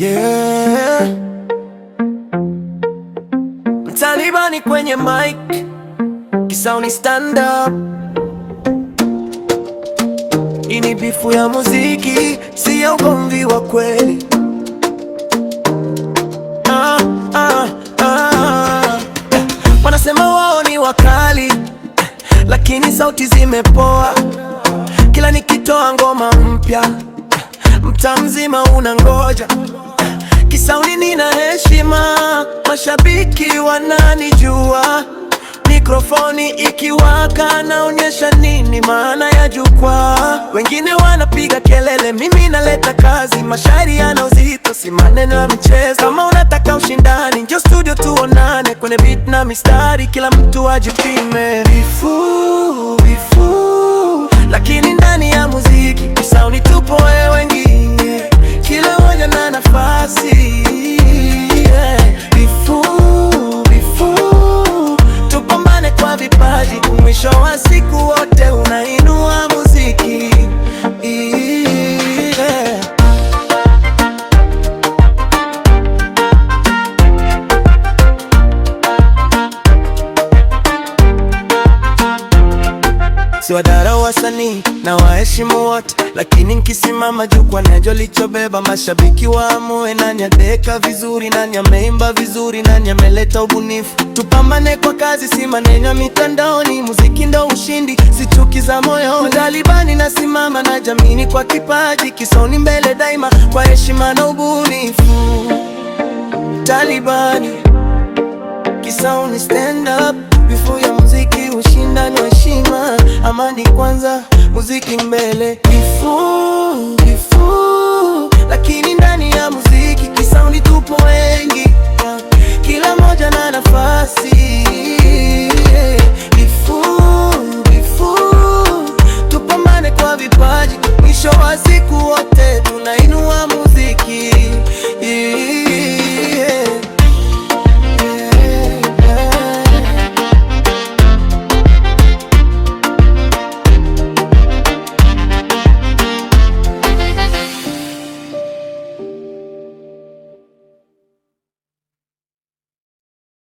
Yeah. Mtalibani kwenye mic, Kisauni stand up. Ini bifu ya muziki, si ya ugomvi wa kweli. Wanasema wao ni wakali, lakini sauti zimepoa. Kila nikitoa ngoma mpya, mtaa mzima unangoja. Kisauni nina heshima, mashabiki wananijua. Mikrofoni ikiwaka, naonyesha nini maana ya jukwaa. Wengine wanapiga kelele, mimi naleta kazi. Mashairi yana uzito, si maneno ya mchezo. Kama unataka ushindani, njoo studio tuonane. Kwenye beat na mistari, kila mtu ajipime. Bifu, bifu, lakini ndani ya muziki Kisauni tupo wengine, kila moja na nafasi. Bifu, bifu, tupambane kwa vipaji. Mwisho wa siku wote unainua muziki. Siwadharau wasanii na waheshimu wote, lakini nkisimama jukwaa najua lichobeba. Mashabiki waamue nani adeka vizuri, nani ameimba vizuri, nani ameleta ubunifu. Tupambane kwa kazi, si maneno ya mitandaoni. Muziki ndo ushindi, si chuki za moyoni. Mtalibani nasimama na jamini kwa kipaji. Kisauni mbele daima, kwa heshima na ubunifu. Mtalibani, Kisauni stand up. Bifu ya muziki, ushindani wa heshima. Amani kwanza, muziki mbele. Bifu, bifu.